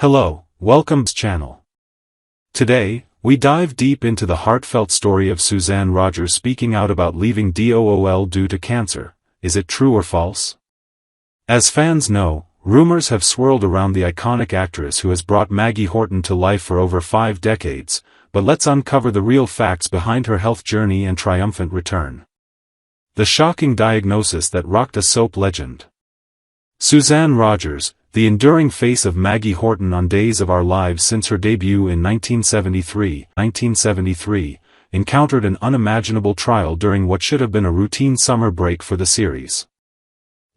Hello, welcome to the channel. Today, we dive deep into the heartfelt story of Suzanne Rogers speaking out about leaving DOOL due to cancer. Is it true or false? As fans know, rumors have swirled around the iconic actress who has brought Maggie Horton to life for over 5 decades, but let's uncover the real facts behind her health journey and triumphant return. The shocking diagnosis that rocked a soap legend. Suzanne Rogers, the enduring face of Maggie Horton on Days of Our Lives since her debut in 1973, encountered an unimaginable trial during what should have been a routine summer break for the series.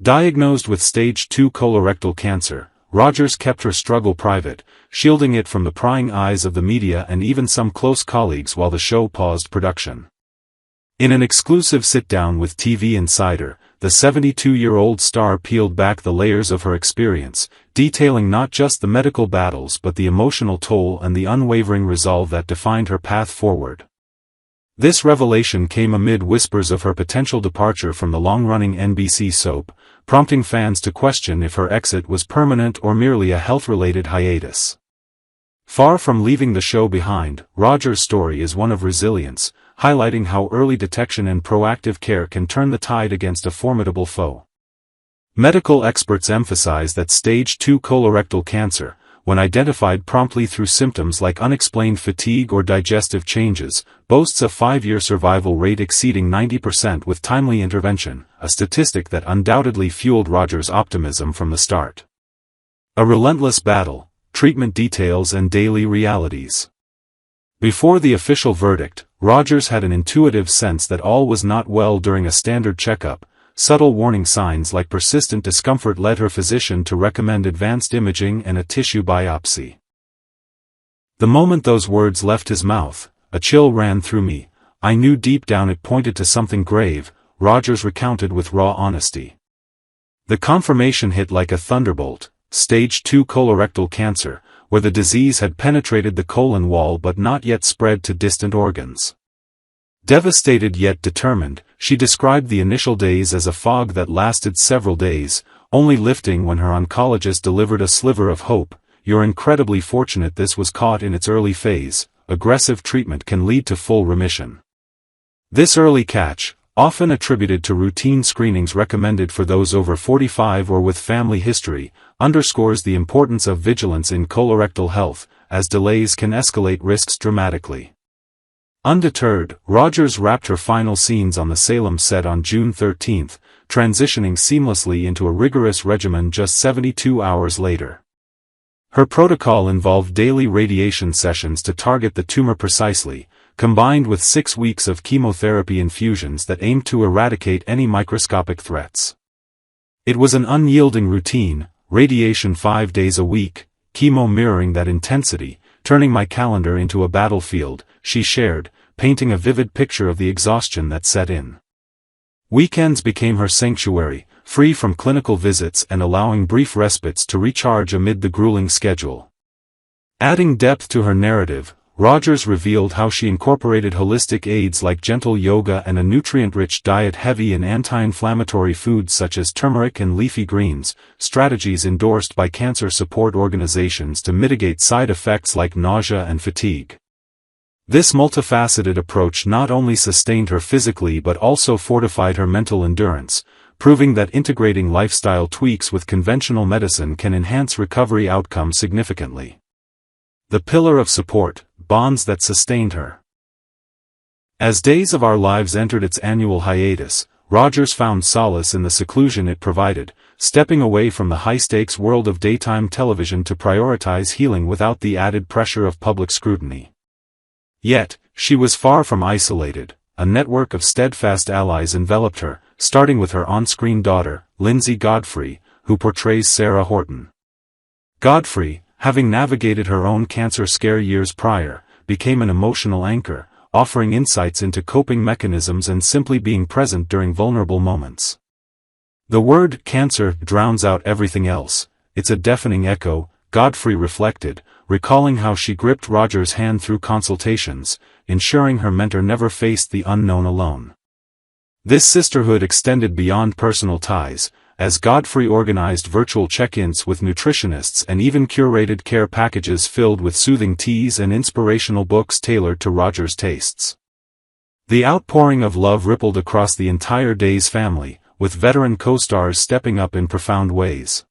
Diagnosed with stage 2 colorectal cancer, Rogers kept her struggle private, shielding it from the prying eyes of the media and even some close colleagues while the show paused production. In an exclusive sit-down with TV Insider, the 72-year-old star peeled back the layers of her experience, detailing not just the medical battles but the emotional toll and the unwavering resolve that defined her path forward. This revelation came amid whispers of her potential departure from the long-running NBC soap, prompting fans to question if her exit was permanent or merely a health-related hiatus. Far from leaving the show behind, Rogers' story is one of resilience, highlighting how early detection and proactive care can turn the tide against a formidable foe. Medical experts emphasize that stage 2 colorectal cancer, when identified promptly through symptoms like unexplained fatigue or digestive changes, boasts a 5-year survival rate exceeding 90% with timely intervention, a statistic that undoubtedly fueled Rogers' optimism from the start. A relentless battle, treatment details and daily realities. Before the official verdict, Rogers had an intuitive sense that all was not well during a standard checkup. Subtle warning signs like persistent discomfort led her physician to recommend advanced imaging and a tissue biopsy. The moment those words left his mouth, a chill ran through me. I knew deep down it pointed to something grave, Rogers recounted with raw honesty. The confirmation hit like a thunderbolt: stage 2 colorectal cancer, where the disease had penetrated the colon wall but not yet spread to distant organs. Devastated yet determined, she described the initial days as a fog that lasted several days, only lifting when her oncologist delivered a sliver of hope. "You're incredibly fortunate this was caught in its early phase. Aggressive treatment can lead to full remission." This early catch, often attributed to routine screenings recommended for those over 45 or with family history, underscores the importance of vigilance in colorectal health, as delays can escalate risks dramatically. Undeterred, Rogers wrapped her final scenes on the Salem set on June 13, transitioning seamlessly into a rigorous regimen just 72 hours later. Her protocol involved daily radiation sessions to target the tumor precisely, combined with 6 weeks of chemotherapy infusions that aimed to eradicate any microscopic threats. It was an unyielding routine, radiation 5 days a week, chemo mirroring that intensity, turning my calendar into a battlefield, she shared, painting a vivid picture of the exhaustion that set in. Weekends became her sanctuary, free from clinical visits and allowing brief respites to recharge amid the grueling schedule. Adding depth to her narrative, Rogers revealed how she incorporated holistic aids like gentle yoga and a nutrient-rich diet heavy in anti-inflammatory foods such as turmeric and leafy greens, strategies endorsed by cancer support organizations to mitigate side effects like nausea and fatigue. This multifaceted approach not only sustained her physically but also fortified her mental endurance, proving that integrating lifestyle tweaks with conventional medicine can enhance recovery outcomes significantly. The pillar of support, bonds that sustained her. As Days of Our Lives entered its annual hiatus, Rogers found solace in the seclusion it provided, stepping away from the high-stakes world of daytime television to prioritize healing without the added pressure of public scrutiny. Yet, she was far from isolated. A network of steadfast allies enveloped her, starting with her on-screen daughter, Lindsay Godfrey, who portrays Sarah Horton. Godfrey, having navigated her own cancer scare years prior, became an emotional anchor, offering insights into coping mechanisms and simply being present during vulnerable moments. The word cancer drowns out everything else. It's a deafening echo, Godfrey reflected, recalling how she gripped Rogers' hand through consultations, ensuring her mentor never faced the unknown alone. This sisterhood extended beyond personal ties, as Godfrey organized virtual check-ins with nutritionists and even curated care packages filled with soothing teas and inspirational books tailored to Roger's tastes. The outpouring of love rippled across the entire Day's family, with veteran co-stars stepping up in profound ways.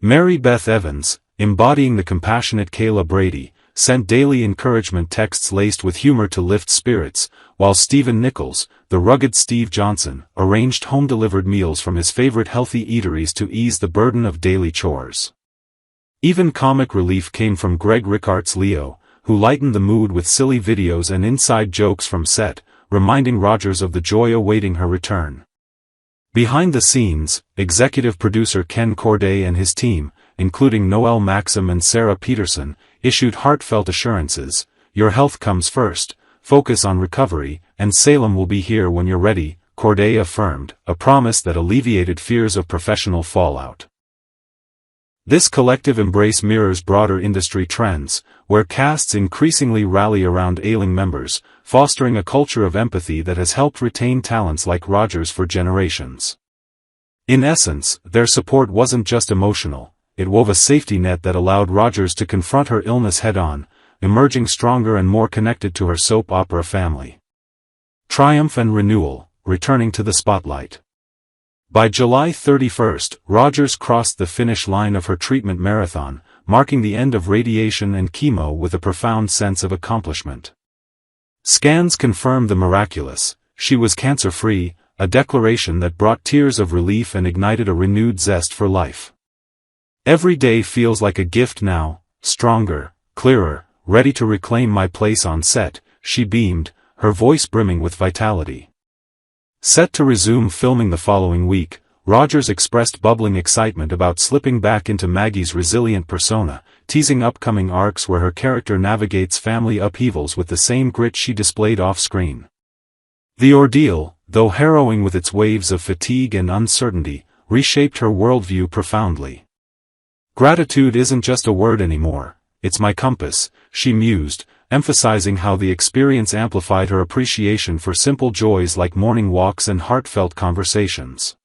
Mary Beth Evans, embodying the compassionate Kayla Brady, sent daily encouragement texts laced with humor to lift spirits, while Stephen Nichols, the rugged Steve Johnson, arranged home-delivered meals from his favorite healthy eateries to ease the burden of daily chores. Even comic relief came from Greg Rickart's Leo, who lightened the mood with silly videos and inside jokes from set, reminding Rogers of the joy awaiting her return. Behind the scenes, executive producer Ken Corday and his team, including Noel Maxim and Sarah Peterson, issued heartfelt assurances: "Your health comes first, focus on recovery, and Salem will be here when you're ready," Corday affirmed, a promise that alleviated fears of professional fallout. This collective embrace mirrors broader industry trends, where casts increasingly rally around ailing members, fostering a culture of empathy that has helped retain talents like Rogers for generations. In essence, their support wasn't just emotional, it wove a safety net that allowed Rogers to confront her illness head-on, emerging stronger and more connected to her soap opera family. Triumph and renewal, returning to the spotlight. By July 31, Rogers crossed the finish line of her treatment marathon, marking the end of radiation and chemo with a profound sense of accomplishment. Scans confirmed the miraculous: she was cancer-free, a declaration that brought tears of relief and ignited a renewed zest for life. "Every day feels like a gift now, stronger, clearer, ready to reclaim my place on set," she beamed, her voice brimming with vitality. Set to resume filming the following week, Rogers expressed bubbling excitement about slipping back into Maggie's resilient persona, teasing upcoming arcs where her character navigates family upheavals with the same grit she displayed off-screen. The ordeal, though harrowing with its waves of fatigue and uncertainty, reshaped her worldview profoundly. "Gratitude isn't just a word anymore, it's my compass," she mused, emphasizing how the experience amplified her appreciation for simple joys like morning walks and heartfelt conversations.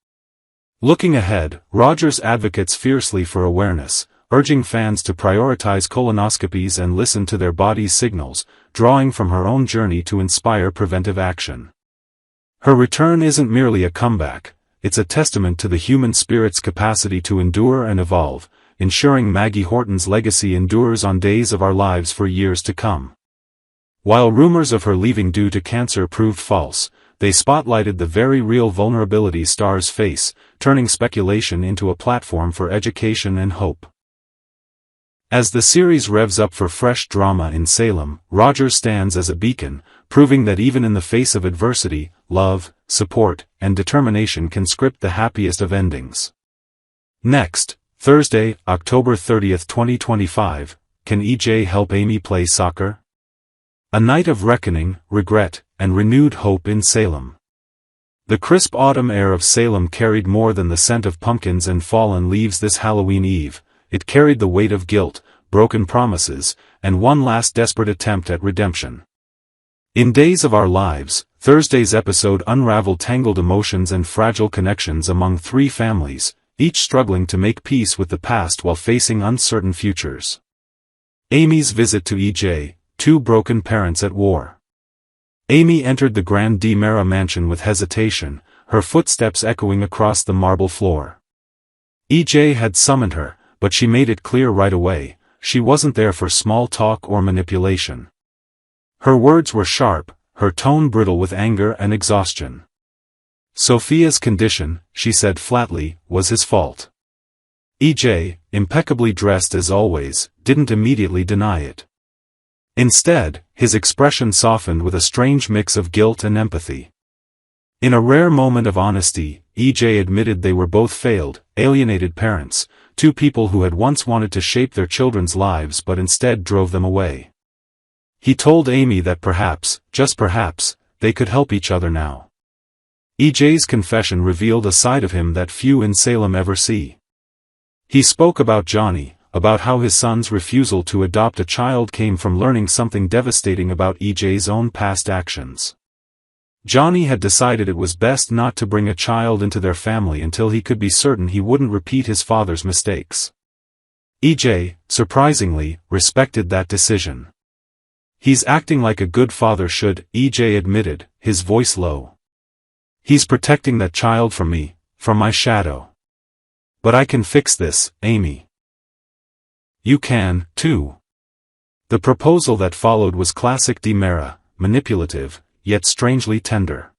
Looking ahead, Rogers advocates fiercely for awareness, urging fans to prioritize colonoscopies and listen to their body's signals, drawing from her own journey to inspire preventive action. Her return isn't merely a comeback, it's a testament to the human spirit's capacity to endure and evolve, ensuring Maggie Horton's legacy endures on Days of Our Lives for years to come. While rumors of her leaving due to cancer proved false, they spotlighted the very real vulnerabilities stars face, turning speculation into a platform for education and hope. As the series revs up for fresh drama in Salem, Rogers stands as a beacon, proving that even in the face of adversity, love, support, and determination can script the happiest of endings. Next, Thursday, October 30, 2025, can EJ help Amy play soccer? A night of reckoning, regret, and renewed hope in Salem. The crisp autumn air of Salem carried more than the scent of pumpkins and fallen leaves this Halloween Eve. It carried the weight of guilt, broken promises, and one last desperate attempt at redemption. In Days of Our Lives, Thursday's episode unraveled tangled emotions and fragile connections among three families, each struggling to make peace with the past while facing uncertain futures. Amy's visit to EJ, two broken parents at war. Amy entered the Grand de Mera mansion with hesitation, her footsteps echoing across the marble floor. EJ had summoned her, but she made it clear right away, she wasn't there for small talk or manipulation. Her words were sharp, her tone brittle with anger and exhaustion. Sophia's condition, she said flatly, was his fault. EJ, impeccably dressed as always, didn't immediately deny it. Instead, his expression softened with a strange mix of guilt and empathy. In a rare moment of honesty, EJ admitted they were both failed, alienated parents, two people who had once wanted to shape their children's lives but instead drove them away. He told Amy that perhaps, just perhaps, they could help each other now. EJ's confession revealed a side of him that few in Salem ever see. He spoke about Johnny, about how his son's refusal to adopt a child came from learning something devastating about EJ's own past actions. Johnny had decided it was best not to bring a child into their family until he could be certain he wouldn't repeat his father's mistakes. EJ, surprisingly, respected that decision. "He's acting like a good father should," EJ admitted, his voice low. "He's protecting that child from me, from my shadow. But I can fix this, Amy." "You can, too." The proposal that followed was classic DiMera, manipulative, yet strangely tender.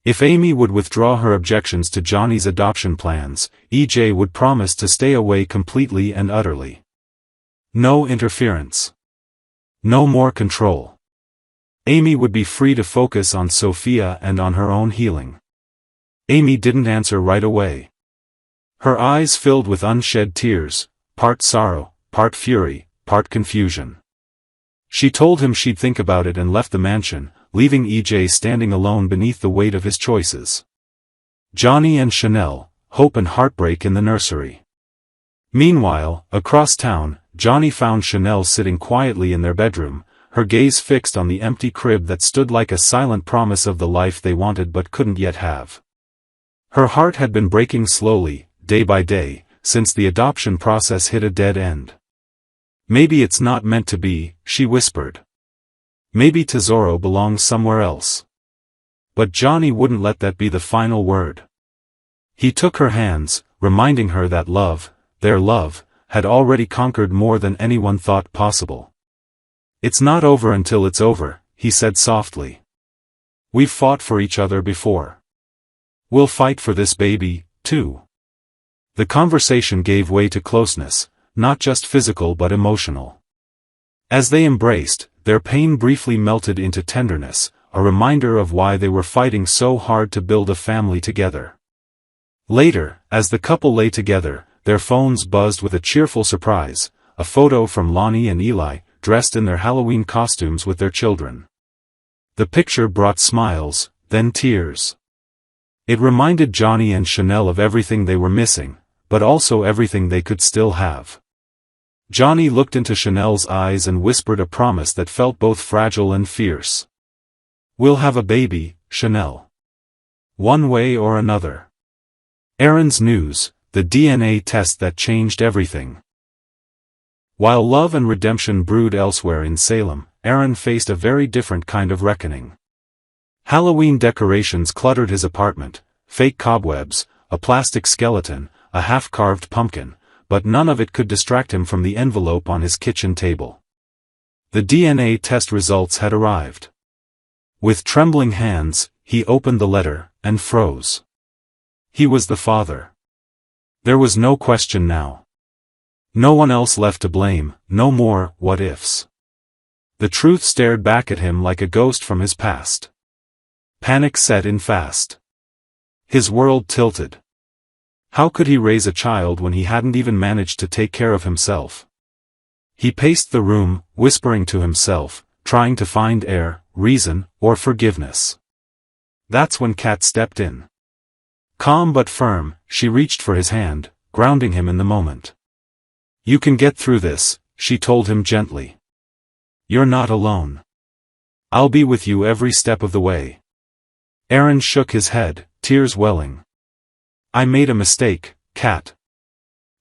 If Amy would withdraw her objections to Johnny's adoption plans, EJ would promise to stay away completely and utterly. No interference. No more control. Amy would be free to focus on Sophia and on her own healing. Amy didn't answer right away. Her eyes filled with unshed tears, part sorrow, part fury, part confusion. She told him she'd think about it and left the mansion, leaving EJ standing alone beneath the weight of his choices. Johnny and Chanel, hope and heartbreak in the nursery. Meanwhile, across town, Johnny found Chanel sitting quietly in their bedroom, her gaze fixed on the empty crib that stood like a silent promise of the life they wanted but couldn't yet have. Her heart had been breaking slowly, day by day, since the adoption process hit a dead end. "Maybe it's not meant to be," she whispered. "Maybe Tesoro belongs somewhere else." But Johnny wouldn't let that be the final word. He took her hands, reminding her that love, their love, had already conquered more than anyone thought possible. "It's not over until it's over," he said softly. "We've fought for each other before. We'll fight for this baby, too." The conversation gave way to closeness, not just physical but emotional. As they embraced, their pain briefly melted into tenderness, a reminder of why they were fighting so hard to build a family together. Later, as the couple lay together, their phones buzzed with a cheerful surprise, a photo from Lonnie and Eli, dressed in their Halloween costumes with their children. The picture brought smiles, then tears. It reminded Johnny and Chanel of everything they were missing, but also everything they could still have. Johnny looked into Chanel's eyes and whispered a promise that felt both fragile and fierce. "We'll have a baby, Chanel. One way or another." Aaron's news, the DNA test that changed everything. While love and redemption brewed elsewhere in Salem, Aaron faced a very different kind of reckoning. Halloween decorations cluttered his apartment, fake cobwebs, a plastic skeleton, a half-carved pumpkin, but none of it could distract him from the envelope on his kitchen table. The DNA test results had arrived. With trembling hands, he opened the letter, and froze. He was the father. There was no question now. No one else left to blame, no more what-ifs. The truth stared back at him like a ghost from his past. Panic set in fast. His world tilted. How could he raise a child when he hadn't even managed to take care of himself? He paced the room, whispering to himself, trying to find air, reason, or forgiveness. That's when Kat stepped in. Calm but firm, she reached for his hand, grounding him in the moment. "You can get through this," she told him gently. "You're not alone. I'll be with you every step of the way." Aaron shook his head, tears welling. "I made a mistake, Kat.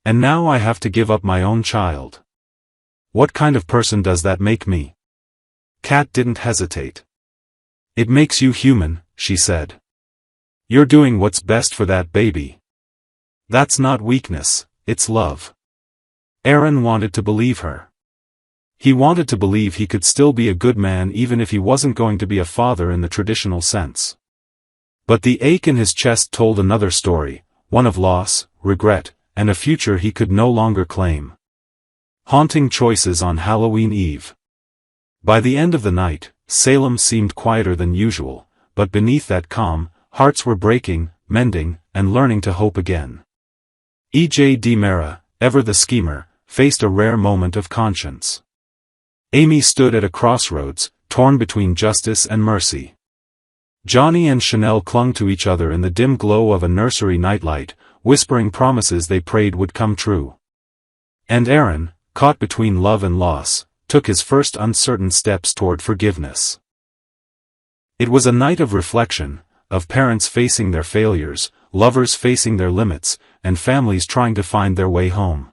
And now I have to give up my own child. What kind of person does that make me?" Kat didn't hesitate. "It makes you human," she said. "You're doing what's best for that baby. That's not weakness, it's love." Aaron wanted to believe her. He wanted to believe he could still be a good man even if he wasn't going to be a father in the traditional sense. But the ache in his chest told another story, one of loss, regret, and a future he could no longer claim. Haunting choices on Halloween Eve. By the end of the night, Salem seemed quieter than usual, but beneath that calm, hearts were breaking, mending, and learning to hope again. E.J. DiMera, ever the schemer, faced a rare moment of conscience. Amy stood at a crossroads, torn between justice and mercy. Johnny and Chanel clung to each other in the dim glow of a nursery nightlight, whispering promises they prayed would come true. And Aaron, caught between love and loss, took his first uncertain steps toward forgiveness. It was a night of reflection, of parents facing their failures, lovers facing their limits, and families trying to find their way home.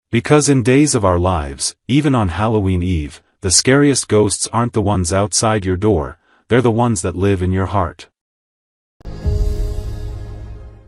Because in days of our lives, even on Halloween Eve, the scariest ghosts aren't the ones outside your door, they're the ones that live in your heart.